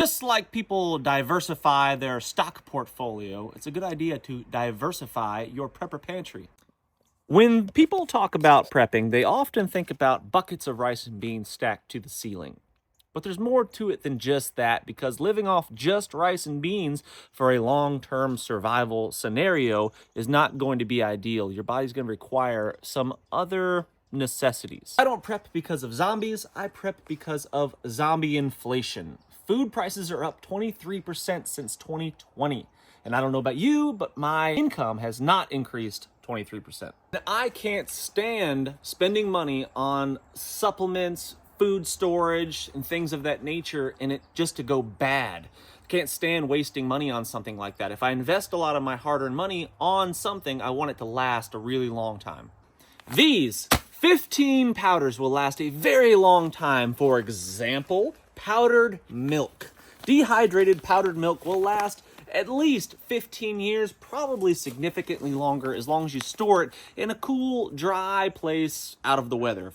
Just like people diversify their stock portfolio, it's a good idea to diversify your prepper pantry. When people talk about prepping, they often think about buckets of rice and beans stacked to the ceiling. But there's more to it than just that, because living off just rice and beans for a long-term survival scenario is not going to be ideal. Your body's going to require some other necessities. I don't prep because of zombies, I prep because of zombie inflation. Food prices are up 23% since 2020. And I don't know about you, but my income has not increased 23%. I can't stand spending money on supplements, food storage, and things of that nature, and it just to go bad. I can't stand wasting money on something like that. If I invest a lot of my hard-earned money on something, I want it to last a really long time. These 15 powders will last a very long time. For example, powdered milk. Dehydrated powdered milk will last at least 15 years, probably significantly longer, as long as you store it in a cool, dry place out of the weather.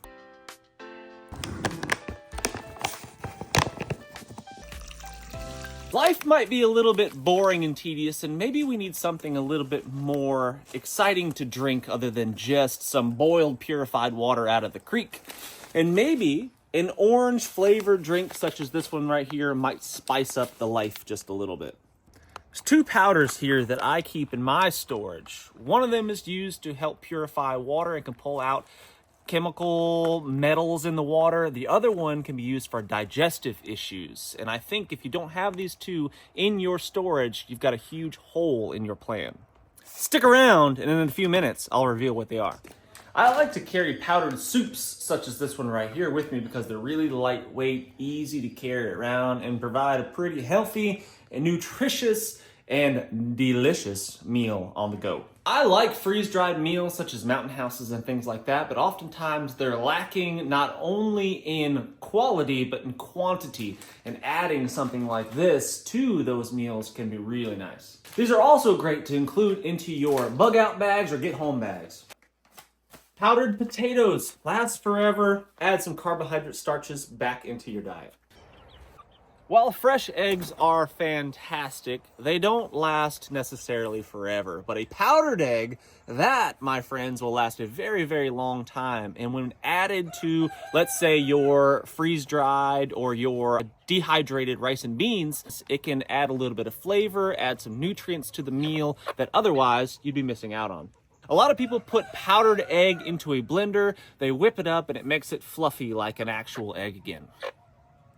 Life might be a little bit boring and tedious, and maybe we need something a little bit more exciting to drink other than just some boiled, purified water out of the creek. And maybe an orange flavored drink such as this one right here might spice up the life just a little bit. There's two powders here that I keep in my storage. One of them is used to help purify water and can pull out chemical metals in the water. The other one can be used for digestive issues. And I think if you don't have these two in your storage, you've got a huge hole in your plan. Stick around, and in a few minutes, I'll reveal what they are. I like to carry powdered soups, such as this one right here, with me because they're really lightweight, easy to carry around, and provide a pretty healthy and nutritious and delicious meal on the go. I like freeze-dried meals such as mountain houses and things like that, but oftentimes they're lacking not only in quality, but in quantity. And adding something like this to those meals can be really nice. These are also great to include into your bug-out bags or get-home bags. Powdered potatoes last forever. Add some carbohydrate starches back into your diet. While fresh eggs are fantastic, they don't last necessarily forever. But a powdered egg, that, my friends, will last a very, very long time. And when added to, let's say, your freeze-dried or your dehydrated rice and beans, it can add a little bit of flavor, add some nutrients to the meal that otherwise you'd be missing out on. A lot of people put powdered egg into a blender, they whip it up, and it makes it fluffy like an actual egg again.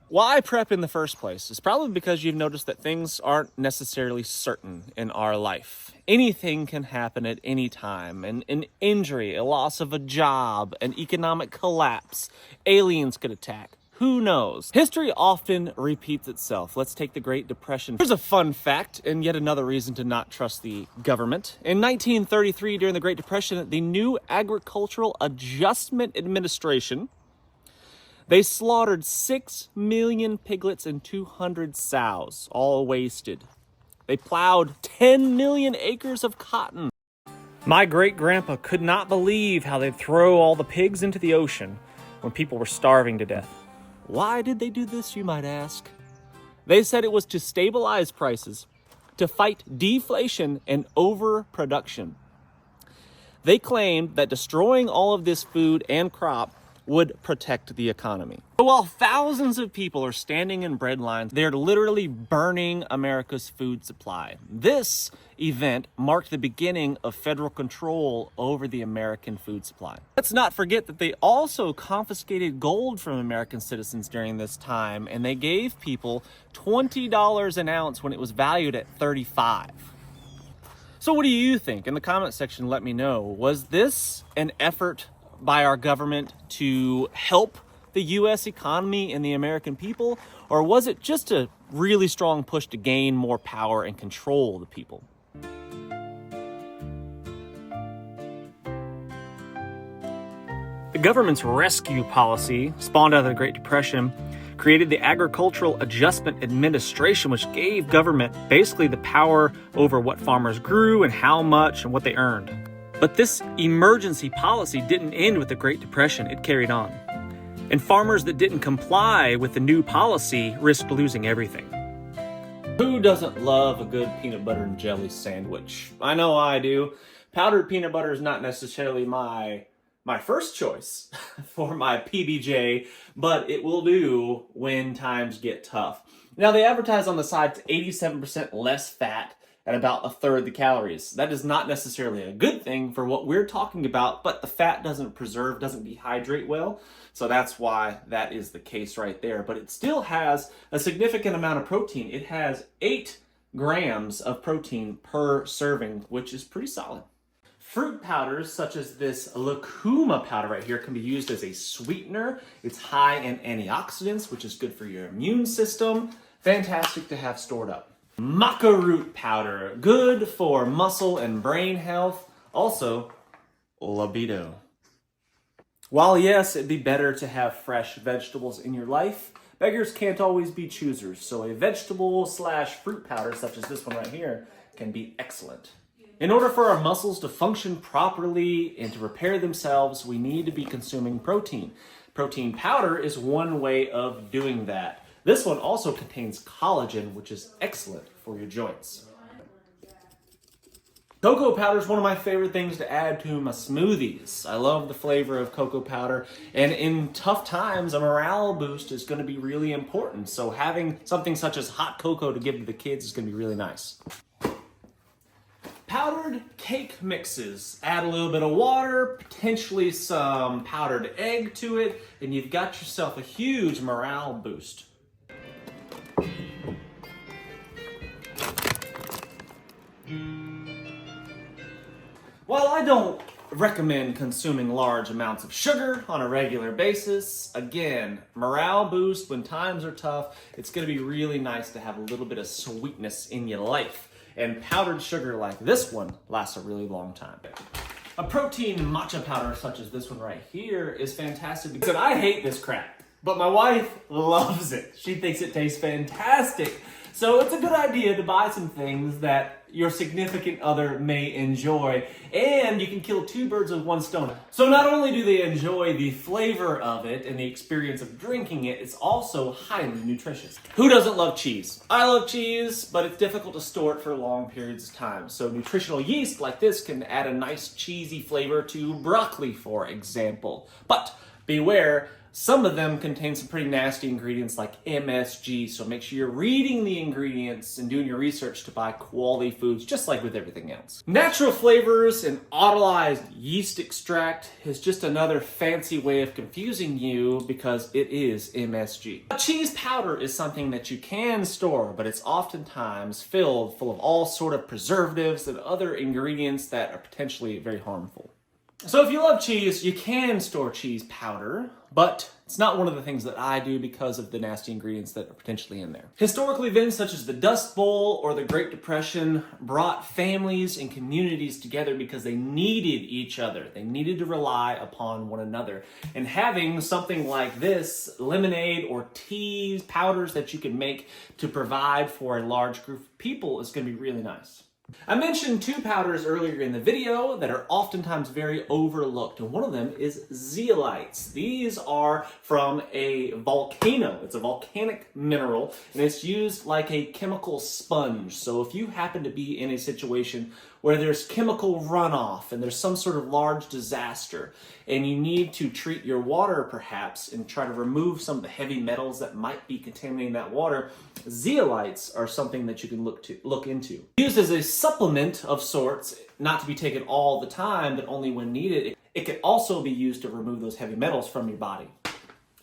Why prep in the first place? It's probably because you've noticed that things aren't necessarily certain in our life. Anything can happen at any time. An injury, a loss of a job, an economic collapse, aliens could attack. Who knows? History often repeats itself. Let's take the Great Depression. Here's a fun fact, and yet another reason to not trust the government. In 1933, during the Great Depression, the new Agricultural Adjustment Administration, they slaughtered 6 million piglets and 200 sows, all wasted. They plowed 10 million acres of cotton. My great-grandpa could not believe how they'd throw all the pigs into the ocean when people were starving to death. Why did they do this, you might ask? They said it was to stabilize prices, to fight deflation and overproduction. They claimed that destroying all of this food and crop would protect the economy. So while thousands of people are standing in bread lines, they're literally burning America's food supply. This event marked the beginning of federal control over the American food supply. Let's not forget that they also confiscated gold from American citizens during this time, and they gave people $20 an ounce when it was valued at $35. So what do you think? In the comment section, let me know. Was this an effort by our government to help the U.S. economy and the American people, or was it just a really strong push to gain more power and control the people? The government's rescue policy, spawned out of the Great Depression, created the Agricultural Adjustment Administration, which gave government basically the power over what farmers grew and how much and what they earned. But this emergency policy didn't end with the Great Depression, it carried on. And farmers that didn't comply with the new policy risked losing everything. Who doesn't love a good peanut butter and jelly sandwich? I know I do. Powdered peanut butter is not necessarily my first choice for my PBJ, but it will do when times get tough. Now, they advertise on the side it's 87% less fat at about a third the calories. That is not necessarily a good thing for what we're talking about, but the fat doesn't preserve, doesn't dehydrate well. So that's why that is the case right there. But it still has a significant amount of protein. It has 8 grams of protein per serving, which is pretty solid. Fruit powders, such as this lucuma powder right here, can be used as a sweetener. It's high in antioxidants, which is good for your immune system. Fantastic to have stored up. Maca root powder, good for muscle and brain health. Also, libido. While yes, it'd be better to have fresh vegetables in your life, beggars can't always be choosers. So a vegetable/fruit powder, such as this one right here, can be excellent. In order for our muscles to function properly and to repair themselves, we need to be consuming protein. Protein powder is one way of doing that. This one also contains collagen, which is excellent for your joints. Cocoa powder is one of my favorite things to add to my smoothies. I love the flavor of cocoa powder, and in tough times, a morale boost is going to be really important. So having something such as hot cocoa to give to the kids is going to be really nice. Powdered cake mixes. Add a little bit of water, potentially some powdered egg to it, and you've got yourself a huge morale boost. While I don't recommend consuming large amounts of sugar on a regular basis, again, morale boost when times are tough, it's going to be really nice to have a little bit of sweetness in your life. And powdered sugar like this one lasts a really long time. A protein matcha powder such as this one right here is fantastic because I hate this crap, but my wife loves it. She thinks it tastes fantastic. So it's a good idea to buy some things that your significant other may enjoy, and you can kill 2 birds with 1 stone. So not only do they enjoy the flavor of it and the experience of drinking it, it's also highly nutritious. Who doesn't love cheese? I love cheese, but it's difficult to store it for long periods of time. So nutritional yeast like this can add a nice cheesy flavor to broccoli, for example. But beware, some of them contain some pretty nasty ingredients like MSG, so make sure you're reading the ingredients and doing your research to buy quality foods, just like with everything else. Natural flavors and autolyzed yeast extract is just another fancy way of confusing you because it is MSG. Cheese powder is something that you can store, but it's oftentimes full of all sort of preservatives and other ingredients that are potentially very harmful. So if you love cheese, you can store cheese powder, but it's not one of the things that I do because of the nasty ingredients that are potentially in there. Historically, events such as the Dust Bowl or the Great Depression brought families and communities together because they needed each other. They needed to rely upon one another. And having something like this, lemonade or tea powders that you can make to provide for a large group of people is going to be really nice. I mentioned 2 powders earlier in the video that are oftentimes very overlooked, and one of them is zeolites. These are from a volcano. It's a volcanic mineral, and it's used like a chemical sponge. So if you happen to be in a situation where there's chemical runoff and there's some sort of large disaster, and you need to treat your water perhaps and try to remove some of the heavy metals that might be contaminating that water, zeolites are something that you can look into. Used as a supplement of sorts, not to be taken all the time, but only when needed, it can also be used to remove those heavy metals from your body.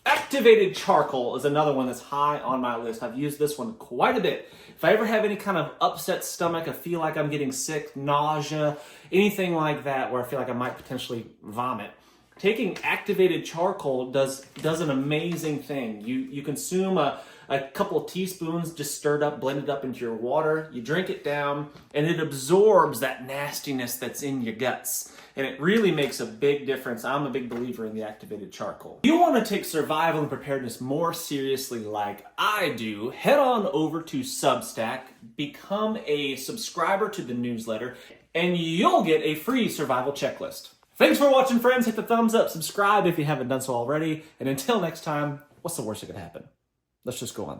Activated charcoal is another one that's high on my list. I've used this one quite a bit. If I ever have any kind of upset stomach, I feel like I'm getting sick, nausea, anything like that where I feel like I might potentially vomit, taking activated charcoal does an amazing thing. You consume a couple of teaspoons just stirred up, blended up into your water, you drink it down, and it absorbs that nastiness that's in your guts. And it really makes a big difference. I'm a big believer in the activated charcoal. If you want to take survival and preparedness more seriously like I do, head on over to Substack, become a subscriber to the newsletter, and you'll get a free survival checklist. Thanks for watching, friends. Hit the thumbs up, subscribe if you haven't done so already, and until next time, what's the worst that could happen? Let's just go on.